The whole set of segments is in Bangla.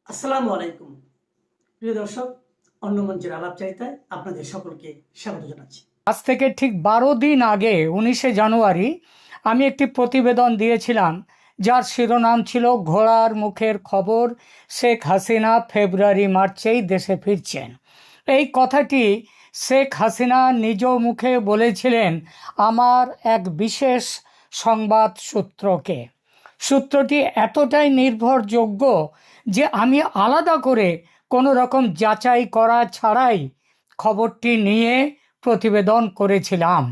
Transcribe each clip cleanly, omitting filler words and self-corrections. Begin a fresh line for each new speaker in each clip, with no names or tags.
আসসালামু আলাইকুম প্রিয় দর্শক, অন্য মঞ্চের আলাপচারিতায় আপনাদের সকলকে স্বাগত জানাচ্ছি।
আজ থেকে ঠিক 12 দিন আগে 19শে জানুয়ারি আমি একটি প্রতিবেদন দিয়েছিলাম, যার শিরোনাম ছিল ঘোড়ার মুখের খবর, শেখ হাসিনা ফেব্রুয়ারি মার্চেই দেশে ফিরছেন। এই কথাটি শেখ হাসিনা নিজ মুখে বলেছিলেন আমার এক বিশেষ সংবাদ সূত্রকে। সূত্রটি এতটাই নির্ভরযোগ্য যে আমি আলাদা করে কোনো রকম যাচাই করা ছাড়াই খবরটি নিয়ে প্রতিবেদন করেছিলাম।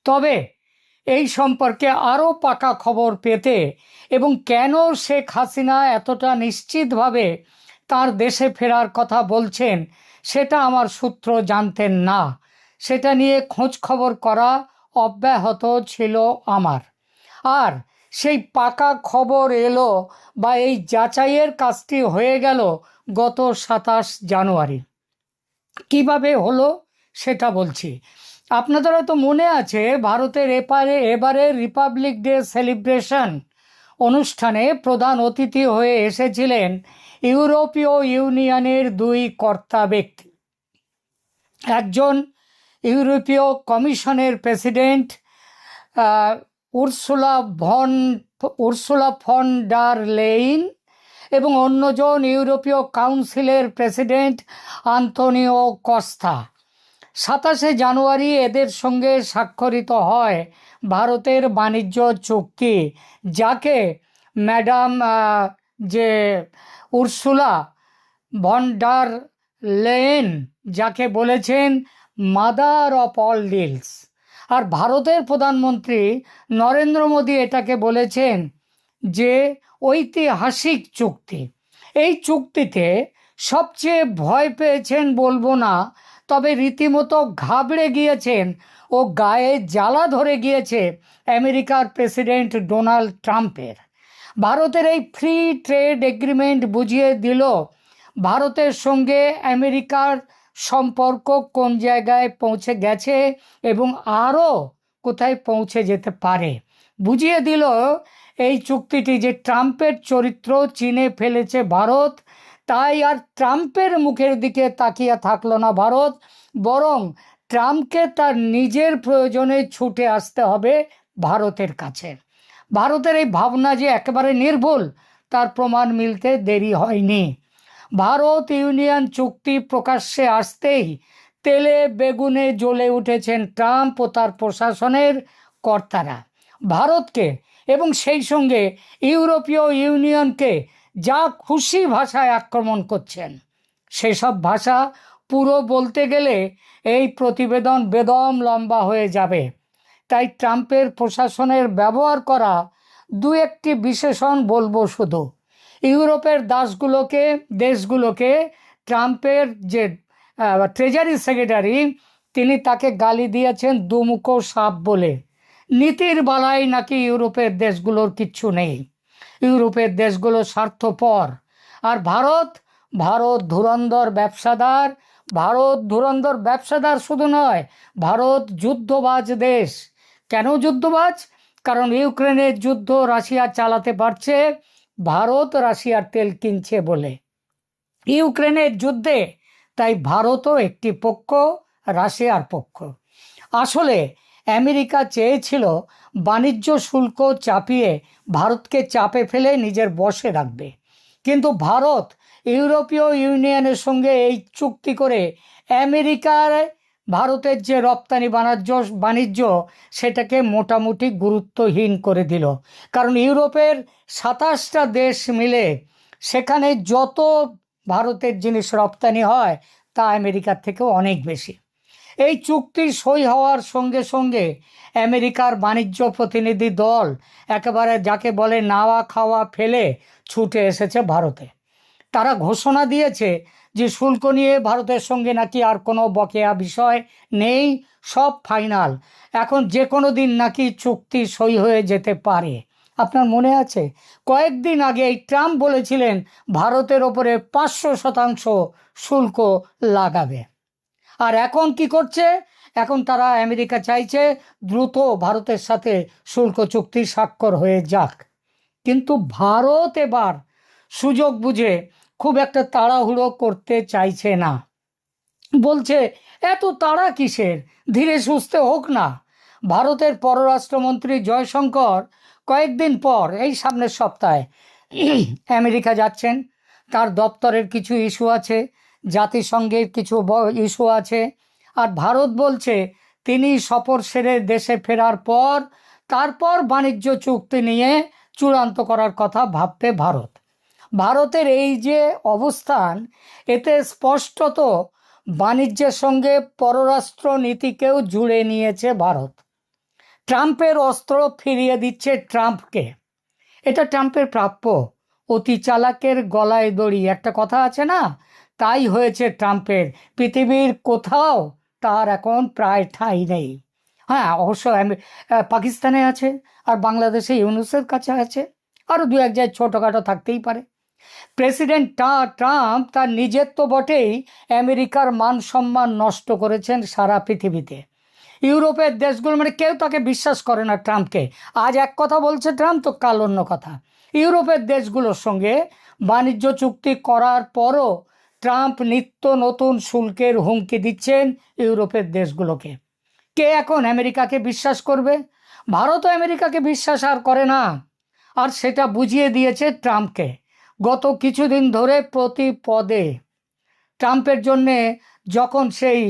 তবে এই সম্পর্কে আরও পাকা খবর পেতে এবং কেন শেখ হাসিনা এতটা নিশ্চিতভাবে তার দেশে ফেরার কথা বলছেন সেটা আমার সূত্র জানতেন না। সেটা নিয়ে খোঁজ খবর করা অব্যাহত ছিল আমার। আর সেই পাকা খবর এলো বা এই যাচাইয়ের কাজটি হয়ে গেল গত 27 জানুয়ারি। কিভাবে হলো সেটা বলছি। আপনাদের হয়তো মনে আছে, ভারতের এবারে রিপাবলিক ডে সেলিব্রেশন অনুষ্ঠানে প্রধান অতিথি হয়ে এসেছিলেন ইউরোপীয় ইউনিয়নের দুই কর্তা ব্যক্তি। একজন ইউরোপীয় কমিশনের president Ursula von der Leyen এবং অন্যজন ইউরোপীয় কাউন্সিলের প্রেসিডেন্ট আন্তোনিও কস্তা। 27শে জানুয়ারি এদের সঙ্গে স্বাক্ষরিত হয় ভারতের বাণিজ্য চুক্তি, যাকে ম্যাডাম যে উর্সুলা ভন ডার লেয়েন যাকে বলেছেন মাদার অফ অল ডিলস। আর ভারতের প্রধানমন্ত্রী নরেন্দ্র মোদী এটাকে বলেছেন যে ঐতিহাসিক চুক্তি। এই চুক্তিতে সবচেয়ে ভয় পেয়েছেন বলবো না, তবে রীতিমতো ঘাবড়ে গিয়েছেন ও গায়ে জ্বালা ধরে গিয়েছে আমেরিকার প্রেসিডেন্ট ডোনাল্ড ট্রাম্পের। ভারতের এই ফ্রি ট্রেড এগ্রিমেন্ট বুঝিয়ে দিল ভারতের সঙ্গে আমেরিকার সম্পর্ক কোন জায়গায় পৌঁছে গেছে এবং আরও কোথায় পৌঁছে যেতে পারে। বুঝিয়ে দিল এই চুক্তিটি যে ট্রাম্পের চরিত্র চিনে ফেলেছে ভারত। তাই আর ট্রাম্পের মুখের দিকে তাকিয়ে থাকলো না ভারত, বরং ট্রাম্পকে তার নিজের প্রয়োজনে ছুটে আসতে হবে ভারতের কাছে। ভারতের এই ভাবনা যে একেবারে নির্ভুল তার প্রমাণ মিলতে দেরি হয়নি। ভারত ইউনিয়ন চুক্তি প্রকাশ্যে আসতেই তেলে বেগুনে জ্বলে উঠেছেন ট্রাম্প ও তার প্রশাসনের কর্তারা। ভারতকে এবং সেই সঙ্গে ইউরোপীয় ইউনিয়নকে যা খুশি ভাষায় আক্রমণ করছেন। সেসব ভাষা পুরো বলতে গেলে এই প্রতিবেদন বেদম লম্বা হয়ে যাবে। তাই ট্রাম্পের প্রশাসনের ব্যবহার করা দু একটি বিশেষণ বলবো শুধু। ইউরোপের দেশগুলোকে ট্রাম্পের যে ট্রেজারি সেক্রেটারি, তিনি তাকে গালি দিয়েছেন দুমুখো সাপ বলে। নীতির বালাই নাকি ইউরোপের দেশগুলোর কিচ্ছু নেই। ইউরোপের দেশগুলো স্বার্থপর। আর ভারত ধুরন্ধর ব্যবসাদার। ভারত ধুরন্ধর ব্যবসাদার শুধু নয়, ভারত যুদ্ধবাজ দেশ। কেন যুদ্ধবাজ? কারণ ইউক্রেনের যুদ্ধ রাশিয়া চালাতে পারছে, ভারত রাশিয়ার তেল কিনছে বলে। ইউক্রেনের যুদ্ধে তাই ভারতও একটি পক্ষ, রাশিয়ার পক্ষ। আসলে আমেরিকা চেয়েছিল বাণিজ্য শুল্ক চাপিয়ে ভারতকে চাপে ফেলে নিজের বশে রাখবে, কিন্তু ভারত ইউরোপীয় ইউনিয়নের সঙ্গে এই চুক্তি করে আমেরিকার ভারতের যে রপ্তানি বাণিজ্য সেটাকে মোটামুটি গুরুত্বহীন করে দিল। কারণ ইউরোপের 27টা দেশ মিলে সেখানে যত ভারতের জিনিস রপ্তানি হয় তা আমেরিকার থেকেও অনেক বেশি। এই চুক্তি সই হওয়ার সঙ্গে সঙ্গে আমেরিকার বাণিজ্য প্রতিনিধি দল একেবারে যাকে বলে নাওয়া খাওয়া ফেলে ছুটে এসেছে ভারতে। তারা ঘোষণা দিয়েছে যে শুল্ক নিয়ে ভারতের সঙ্গে নাকি আর কোনো বকেয়া বিষয় নেই, সব ফাইনাল। এখন যে কোনো দিন নাকি চুক্তি সই হয়ে যেতে পারে। আপনার মনে আছে কয়েকদিন আগে এই ট্রাম্প বলেছিলেন ভারতের ওপরে 500% শুল্ক লাগাবে। আর এখন কি করছে? এখন তারা আমেরিকা চাইছে দ্রুত ভারতের সাথে শুল্ক চুক্তি স্বাক্ষর হয়ে যাক। কিন্তু ভারত এবার সুযোগ বুঝে খুব একটা তাড়াহুড়ো করতে চাইছে না। বলছে এত তাড়া কিসের, ধীরে সুস্থে হোক না। ভারতের পররাষ্ট্রমন্ত্রী জয়শঙ্কর কয়েকদিন পর এই সামনের সপ্তাহে আমেরিকা যাচ্ছেন। তার দপ্তরের কিছু ইস্যু আছে, জাতিসংঘের কিছু ইস্যু আছে। আর ভারত বলছে তিনি সফর সেরে দেশে ফেরার পর তারপর বাণিজ্য চুক্তি নিয়ে চূড়ান্ত করার কথা ভাববে ভারত। ভারতের এই যে অবস্থান, এতে স্পষ্টত বাণিজ্যের সঙ্গে পররাষ্ট্র নীতিকেও জুড়ে নিয়েছে ভারত। ট্রাম্পের অস্ত্র ফিরিয়ে দিচ্ছে ট্রাম্পকে, এটা ট্রাম্পের প্রাপ্য। অতি চালাকের গলায় দড়ি, একটা কথা আছে না, তাই হয়েছে ট্রাম্পের। পৃথিবীর কোথাও তার এখন প্রায় ঠাঁই নেই। হ্যাঁ, অবশ্য পাকিস্তানে আছে, আর বাংলাদেশে ইউনুসের কাছে আছে, আরও দু এক জায়গায় ছোটোখাটো থাকতেই পারে। প্রেসিডেন্ট ট্রাম্প তার নিজের তো বটেই, আমেরিকার মান সম্মান নষ্ট করেছেন সারা পৃথিবীতে। ইউরোপের দেশগুলো মানে কেউ তাকে বিশ্বাস করে না ট্রাম্পকে। আজ এক কথা বলছে ট্রাম্প, তো কাল অন্য কথা। ইউরোপের দেশগুলোর সঙ্গে বাণিজ্য চুক্তি করার পরও ট্রাম্প নিত্য নতুন শুল্কের হুমকি দিচ্ছেন ইউরোপের দেশগুলোকে। কে এখন আমেরিকাকে বিশ্বাস করবে? ভারতও আমেরিকাকে বিশ্বাস আর করে না, আর সেটা বুঝিয়ে দিয়েছে ট্রাম্পকে। গত কিছুদিন ধরে প্রতি পদে ট্রাম্পের জন্যে যখন সেই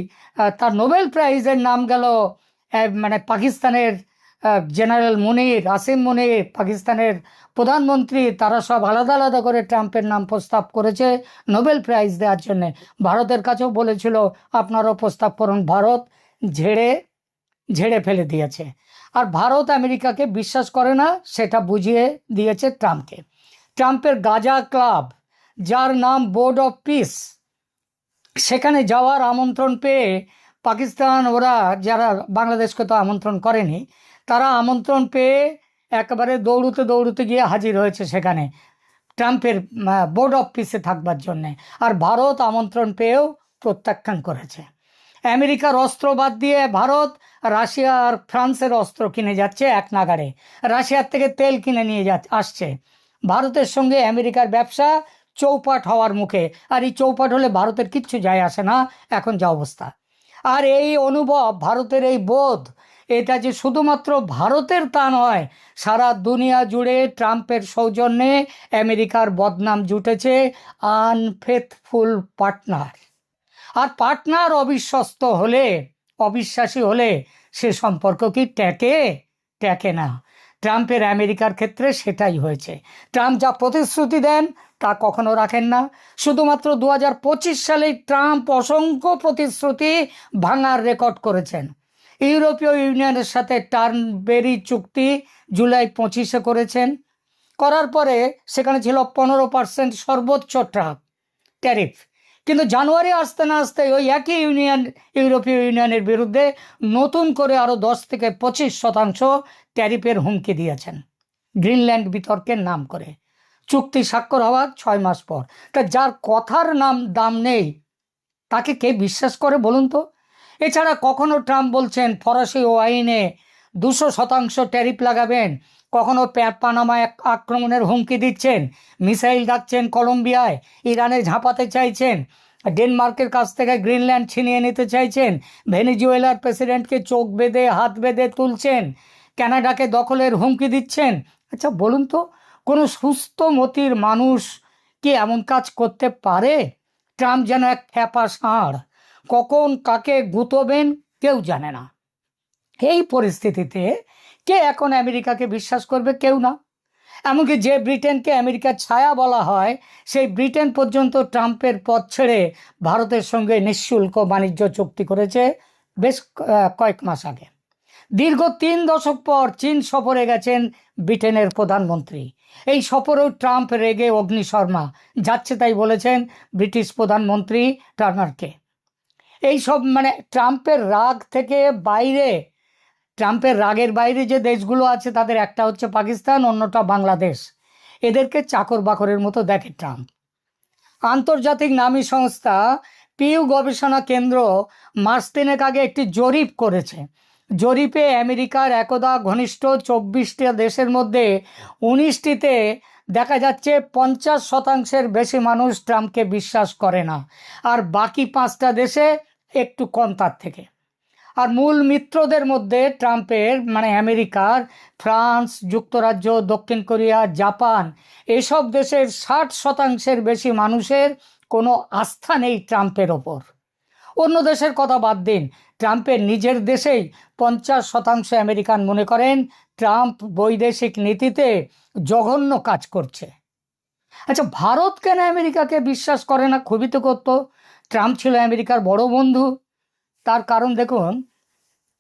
তার নোবেল প্রাইজের নাম গেল, মানে পাকিস্তানের জেনারেল মুনির, আসিম মুনির, পাকিস্তানের প্রধানমন্ত্রী, তারা সব আলাদা আলাদা করে ট্রাম্পের নাম প্রস্তাব করেছে নোবেল প্রাইজ দেওয়ার জন্যে। ভারতের কাছেও বলেছিল আপনারাও প্রস্তাব করুন, ভারত ঝেড়ে ফেলে দিয়েছে। আর ভারত আমেরিকাকে বিশ্বাস করে না, সেটা বুঝিয়ে দিয়েছে ট্রাম্পকে। ট্রাম্পের গাজা ক্লাব, যার নাম বোর্ড অফ পিস, সেখানে যাওয়ার আমন্ত্রণ পেয়ে পাকিস্তান, ওরা যারা বাংলাদেশকে তো আমন্ত্রণ করেনি, তারা আমন্ত্রণ পেয়ে একেবারে দৌড়তে গিয়ে হাজির হয়েছে সেখানে ট্রাম্পের বোর্ড অফ পিসে থাকবার জন্যে। আর ভারত আমন্ত্রণ পেয়েও প্রত্যাখ্যান করেছে। আমেরিকার অস্ত্র বাদ দিয়ে ভারত রাশিয়া আর ফ্রান্সের অস্ত্র কিনে যাচ্ছে এক নাগাড়ে, রাশিয়ার থেকে তেল কিনে নিয়ে আসছে। ভারতের সঙ্গে আমেরিকার ব্যবসা চৌপাট হওয়ার মুখে, আর এই চৌপাট হলে ভারতের কিচ্ছু যায় আসে না এখন যা অবস্থা। আর এই অনুভব, ভারতের এই বোধ, এটা যে শুধুমাত্র ভারতের তা নয়, সারা দুনিয়া জুড়ে ট্রাম্পের সৌজন্যে আমেরিকার বদনাম জুটেছে আনফেথফুল পার্টনার। আর পার্টনার অবিশ্বস্ত হলে, অবিশ্বাসী হলে সে সম্পর্ক কি টেকে না। ট্রাম্পের আমেরিকার ক্ষেত্রে সেটাই হয়েছে। ট্রাম্প যা প্রতিশ্রুতি দেন তা কখনো রাখেন না। শুধুমাত্র 2025 সালেই ট্রাম্প অসংখ্য প্রতিশ্রুতি ভাঙার রেকর্ড করেছেন। ইউরোপীয় ইউনিয়নের সাথে টার্নবেরি চুক্তি জুলাই 25-এ করেছেন। করার পরে সেখানে ছিল 15% সর্বোচ্চ ট্যারিফ। কিন্তু জানুয়ারি আসতে না আসতে ওই একই ইউরোপীয় ইউনিয়নের বিরুদ্ধে নতুন করে আরও 10 থেকে 25% ট্যারিফের হুমকি দিয়েছেন, গ্রিনল্যান্ড বিতর্কের নাম করে। চুক্তি স্বাক্ষর হওয়ার 6 মাস পর। তা যার কথার দাম নেই, তাকে কে বিশ্বাস করে বলুন তো? এছাড়া কখনো ট্রাম্প বলছেন ফরাসি ওয়াইনে 200% ট্যারিফ লাগাবেন, কখনো পানামায় আক্রমণের হুমকি দিচ্ছেন, মিসাইল ডাকছেন কলম্বিয়ায়, ইরানে ঝাঁপাতে চাইছেন, ডেনমার্কের কাছ থেকে গ্রিনল্যান্ড ছিনিয়ে নিতে চাইছেন, ভেনেজুয়েলার প্রেসিডেন্টকে চোখ বেঁধে হাত বেঁধে তুলছেন, কানাডাকে দখলের হুমকি দিচ্ছেন। আচ্ছা বলুন তো, কোনো সুস্থ মতির মানুষ কি এমন কাজ করতে পারে? ট্রাম্প যেন এক ফ্যাপা ষাঁড়, কখন কাকে গুঁতোবেন কেউ জানে না। এই পরিস্থিতিতে কে এখন আমেরিকাকে বিশ্বাস করবে? কেউ না। এমনকি যে ব্রিটেনকে আমেরিকার ছায়া বলা হয়, সেই ব্রিটেন পর্যন্ত ট্রাম্পের পথ ছেড়ে ভারতের সঙ্গে নিঃশুল্ক বাণিজ্য চুক্তি করেছে বেশ কয়েক মাস আগে। দীর্ঘ 3 দশক পর চীন সফরে গেছেন ব্রিটেনের প্রধানমন্ত্রী। এই সফরেও ট্রাম্প রেগে অগ্নিশর্মা, যাচ্ছে তাই বলেছেন ব্রিটিশ প্রধানমন্ত্রী টার্নারকে। এই সব মানে ট্রাম্পের রাগ থেকে বাইরে, ট্রাম্পের রাগের বাইরে যে দেশগুলো আছে তাদের একটা হচ্ছে পাকিস্তান, অন্যটা বাংলাদেশ। এদেরকে চাকর বাকরের মতো দেখে ট্রাম্প। আন্তর্জাতিক নামী সংস্থা পিউ গবেষণা কেন্দ্র মাস 3 আগে একটি জরিপ করেছে। জরিপে আমেরিকার একদা ঘনিষ্ঠ 24টা দেশের মধ্যে 19টিতে দেখা যাচ্ছে 50% বেশি মানুষ ট্রাম্পকে বিশ্বাস করে না, আর বাকি 5টা দেশে একটু কম তার থেকে। আর মূল মিত্রদের মধ্যে ট্রাম্পের মানে আমেরিকার ফ্রান্স, যুক্তরাজ্য, দক্ষিণ কোরিয়া, জাপান, এসব দেশের 60% বেশি মানুষের কোনো আস্থা নেই ট্রাম্পের ওপর। অন্য দেশের কথা বাদ দিন, ট্রাম্পের নিজের দেশেই 50% আমেরিকান মনে করেন ট্রাম্প বৈদেশিক নীতিতে জঘন্য কাজ করছে। আচ্ছা, ভারত কেন আমেরিকাকে বিশ্বাস করে না? খুবই তো করত। ট্রাম্প ছিল আমেরিকার বড় বন্ধু। তার কারণ দেখুন,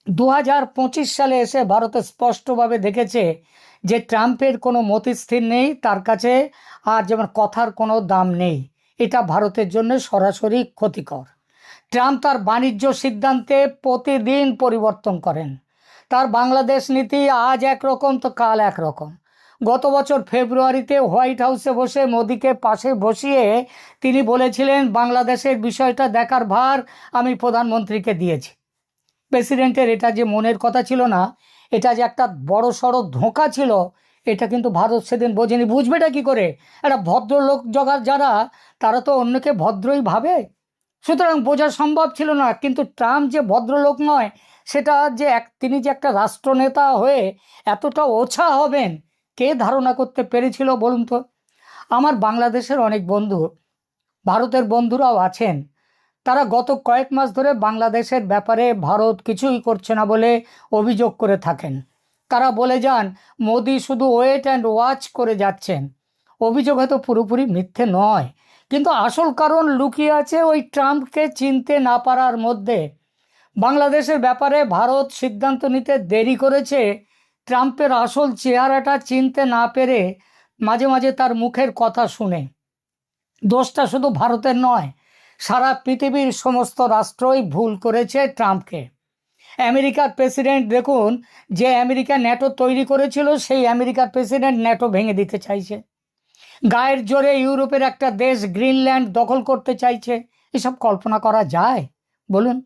2025 সালে এসে ভারতে স্পষ্টভাবে দেখেছে যে ট্রাম্পের কোনো মতিস্থির নেই, তার কাছে আর যেমন কথার কোনো দাম নেই। এটা ভারতের জন্য সরাসরি ক্ষতিকর। ট্রাম্প তার বাণিজ্য সিদ্ধান্তে প্রতিদিন পরিবর্তন করেন। তার বাংলাদেশ নীতি আজ একরকম তো কাল একরকম। গত বছর ফেব্রুয়ারিতে হোয়াইট হাউসে বসে মোদিকে পাশে বসিয়ে তিনি বলেছিলেন, বাংলাদেশের বিষয়টা দেখার ভার আমি প্রধানমন্ত্রীকে দিয়েছি। প্রেসিডেন্টের এটা যে মনের কথা ছিল না, এটা যে একটা বড় সড়ো ধোঁকা ছিল, এটা কিন্তু ভারত সেদিন বোঝেনি। বুঝবেটা কি করে? একটা ভদ্রলোক যারা, তারা তো অন্যকে ভদ্রই ভাবে, সুতরাং বোঝা সম্ভব ছিল না। কিন্তু ট্রাম্প যে ভদ্রলোক নয়, সেটা যে তিনি যে একটা রাষ্ট্রনেতা হয়ে এতটা ওছা হবেন, কে ধারণা করতে পেরেছিল বলুন তো? আমার বাংলাদেশের অনেক বন্ধু, ভারতের বন্ধুরাও আছেন, তারা গত কয়েক মাস ধরে বাংলাদেশের ব্যাপারে ভারত কিছুই করছে না বলে অভিযোগ করে থাকেন। তারা বলে যান মোদি শুধু ওয়েট অ্যান্ড ওয়াচ করে যাচ্ছেন। অভিযোগ হয়তো পুরোপুরি মিথ্যে নয়, কিন্তু আসল কারণ লুকিয়ে আছে ওই ট্রাম্পকে চিনতে না পারার মধ্যে। বাংলাদেশের ব্যাপারে ভারত সিদ্ধান্ত নিতে দেরি করেছে ট্রাম্পের আসল চেহারাটা চিনতে না পেরে, মাঝে মাঝে তার মুখের কথা শুনে। দোষটা শুধু ভারতের নয়, সারা পৃথিবীর সমস্ত রাষ্ট্রই ভুল করেছে ট্রাম্পকে। আমেরিকার প্রেসিডেন্ট দেখুন, যে আমেরিকা ন্যাটো তৈরি করেছিল, সেই আমেরিকার প্রেসিডেন্ট ন্যাটো ভেঙে দিতে চাইছে। গায়ের জোরে ইউরোপের একটা দেশ গ্রিনল্যান্ড দখল করতে চাইছে। এসব কল্পনা করা যায় বলুন?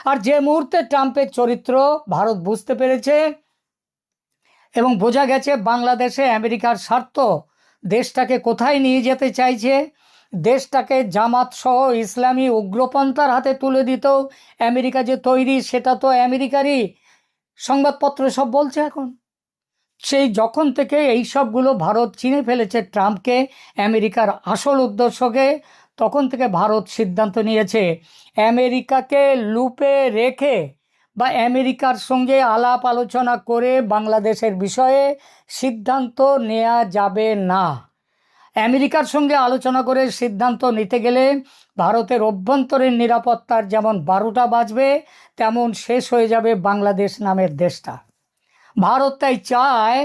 আর যে মুহূর্তে ট্রাম্পের চরিত্র ভারত বুঝতে পেরেছে এবং বোঝা গেছে বাংলাদেশে আমেরিকার স্বার্থ দেশটাকে কোথায় নিয়ে যেতে চাইছে, দেশটাকে জামাত সহ ইসলামী উগ্রপন্থার হাতে তুলে দিতেও আমেরিকা যে তৈরি, সেটা তো আমেরিকারই সংবাদপত্র সব বলছে এখন। সেই যখন থেকে এই সবগুলো ভারত চিনে ফেলেছে ট্রাম্পকে, আমেরিকার আসল উদ্দেশ্যকে, তখন থেকে ভারত সিদ্ধান্ত নিয়েছে আমেরিকাকে লুপে রেখে বা আমেরিকার সঙ্গে আলাপ আলোচনা করে বাংলাদেশের বিষয়ে সিদ্ধান্ত নেওয়া যাবে না। আমেরিকার সঙ্গে আলোচনা করে সিদ্ধান্ত নিতে গেলে ভারতের অভ্যন্তরীণ নিরাপত্তার যেমন 12টা বাজবে, তেমন শেষ হয়ে যাবে বাংলাদেশ নামের দেশটা। ভারত তাই চায়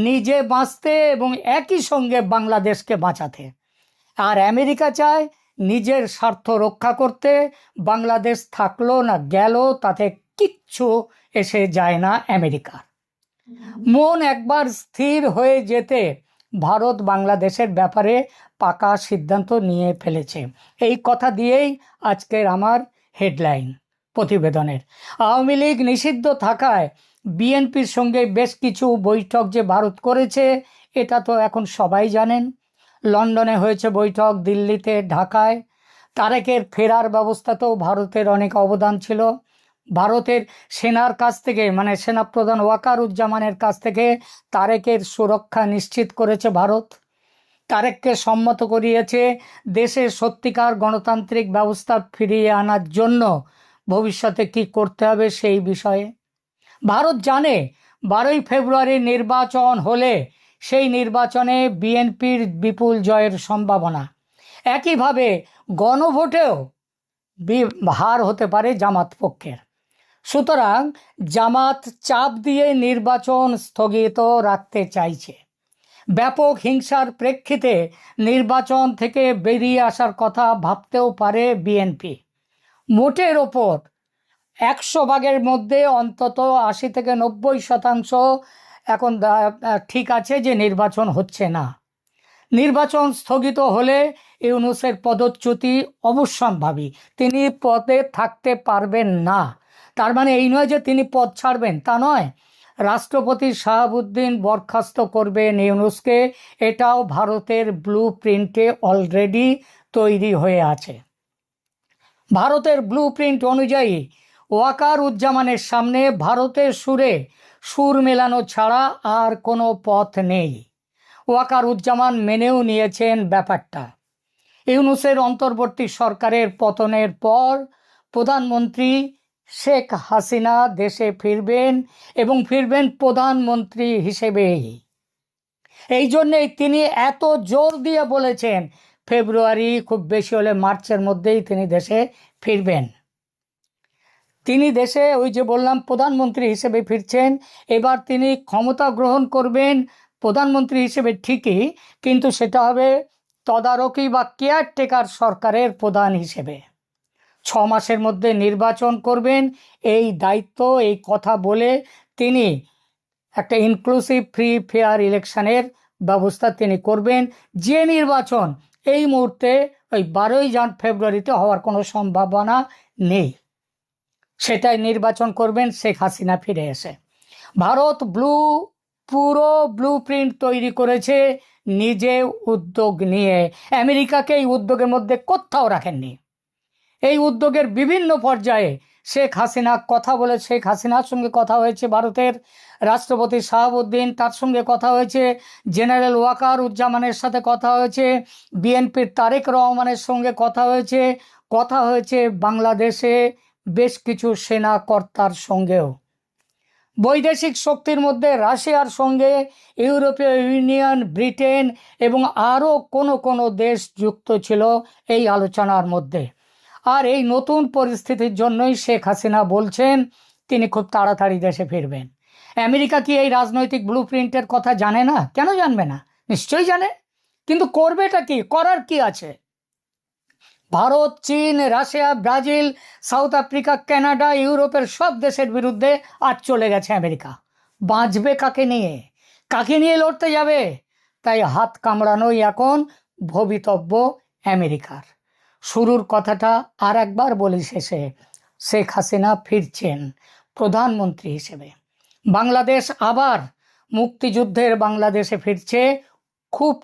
নিজে বাঁচতে এবং একই সঙ্গে বাংলাদেশকে বাঁচাতে। আর আমেরিকা চায় নিজের স্বার্থ রক্ষা করতে। বাংলাদেশ থাকলো না গেল, তাতে কিচ্ছু এসে যায় না আমেরিকার। মন একবার স্থির হয়ে যেতে ভারত বাংলাদেশের ব্যাপারে পাকা সিদ্ধান্ত নিয়ে ফেলেছে। এই কথা দিয়েই আজকের আমার হেডলাইন প্রতিবেদনের। আওয়ামী লীগ নিষিদ্ধ থাকায় বিএনপির সঙ্গে বেশ কিছু বৈঠক যে ভারত করেছে, এটা তো এখন সবাই জানেন। লন্ডনে হয়েছে বৈঠক, দিল্লিতে, ঢাকায়। তারেকের ফেরার ব্যবস্থাতেও ভারতের অনেক অবদান ছিল। ভারতের সেনার কাছ থেকে মানে সেনাপ্রধান ওয়াকারুজ্জামানের কাছ থেকে তারেকের সুরক্ষা নিশ্চিত করেছে ভারত। তারেককে সম্মত করিয়েছে দেশের সত্যিকার গণতান্ত্রিক ব্যবস্থা ফিরিয়ে আনার জন্য ভবিষ্যতে কি করতে হবে সেই বিষয়ে। ভারত জানে 12ই ফেব্রুয়ারি নির্বাচন হলে সেই নির্বাচনে বিএনপির বিপুল জয়ের সম্ভাবনা। একইভাবে গণভোটেও হার হতে পারে জামাত পক্ষের। সুতরাং জামাত চাপ দিয়ে নির্বাচন স্থগিত রাখতে চাইছে। ব্যাপক হিংসার প্রেক্ষিতে নির্বাচন থেকে বেরিয়ে আসার কথা ভাবতেও পারে বিএনপি। মোটের ওপর 100 ভাগের মধ্যে অন্তত 80 থেকে 90% এখন ঠিক আছে যে নির্বাচন হচ্ছে না। নির্বাচন স্থগিত হলে ইউনূসের পদচ্যুতি অবশ্যম্ভাবী। তিনি পদে থাকতে পারবেন না। তার মানে এই নয় যে তিনি পদ ছাড়বেন, তা নয়। রাষ্ট্রপতি শাহাবুদ্দিন বরখাস্ত করবেন ইউনূসকে, এটাও ভারতের ব্লু প্রিন্টে অলরেডি তৈরি হয়ে আছে। ভারতের ব্লু প্রিন্ট অনুযায়ী ওয়াকার উজ্জামানের সামনে ভারতের সুরে সুর মেলানো ছাড়া আর কোনো পথ নেই। ওয়াকার উজ্জামান মেনেও নিয়েছেন ব্যাপারটা। ইউনূসের অন্তর্বর্তী সরকারের পতনের পর প্রধানমন্ত্রী শেখ হাসিনা দেশে ফিরবেন এবং ফিরবেন প্রধানমন্ত্রী হিসেবেই। এই জন্যেই তিনি এত জোর দিয়ে বলেছেন ফেব্রুয়ারি, খুব বেশি হলে মার্চের মধ্যেই তিনি দেশে ফিরবেন। তিনি দেশে, ওই যে বললাম, প্রধানমন্ত্রী হিসেবে ফিরছেন। এবার তিনি ক্ষমতা গ্রহণ করবেন প্রধানমন্ত্রী হিসেবে ঠিকই, কিন্তু সেটা হবে তদারকি বা কেয়ারটেকার সরকারের প্রধান হিসেবে। 6 মাসের মধ্যে নির্বাচন করবেন, এই দায়িত্ব, এই কথা বলে তিনি একটা ইনক্লুসিভ ফ্রি ফেয়ার ইলেকশনের ব্যবস্থা তিনি করবেন, যে নির্বাচন এই মুহূর্তে ওই 12ই ফেব্রুয়ারিতে হওয়ার কোনো সম্ভাবনা নেই। সেটাই নির্বাচন করবেন শেখ হাসিনা ফিরে এসে। ভারত পুরো ব্লু প্রিন্ট তৈরি করেছে নিজে উদ্যোগ নিয়ে। আমেরিকাকে এই উদ্যোগের মধ্যে কোথাও রাখেননি। এই উদ্যোগের বিভিন্ন পর্যায়ে শেখ হাসিনার সঙ্গে কথা হয়েছে ভারতের রাষ্ট্রপতি শাহাবুদ্দিন, তার সঙ্গে কথা হয়েছে জেনারেল ওয়াকার উজ্জামানের সাথে কথা হয়েছে, বিএনপির তারেক রহমানের সঙ্গে কথা হয়েছে বাংলাদেশে বেশ কিছু সেনা কর্তার সঙ্গেও। বৈদেশিক শক্তির মধ্যে রাশিয়ার সঙ্গে ইউরোপীয় ইউনিয়ন, ব্রিটেন এবং আরও কোনো দেশ যুক্ত ছিল এই আলোচনার মধ্যে। আর এই নতুন পরিস্থিতির জন্যই শেখ হাসিনা বলছেন তিনি খুব তাড়াতাড়ি দেশে ফিরবেন। আমেরিকা কি এই রাজনৈতিক ব্লু প্রিন্টের কথা জানে না? কেন জানবে না? নিশ্চয়ই জানে, কিন্তু করবেটা কি? করার কি আছে? ভারত, চীন, Russia, Brazil, south Africa, Canada, ইউরোপের সব দেশের বিরুদ্ধে আজ চলে গেছে আমেরিকা। বাঁচবে কাকে নিয়ে লড়তে যাবে? তাই হাত কামড়ানোই এখন ভবিতব্য আমেরিকার। শুরুর কথাটা আর একবার বলি শেষে, শেখ হাসিনা ফিরছেন প্রধানমন্ত্রী হিসেবে। বাংলাদেশ আবার মুক্তিযুদ্ধের বাংলাদেশে ফিরছে খুব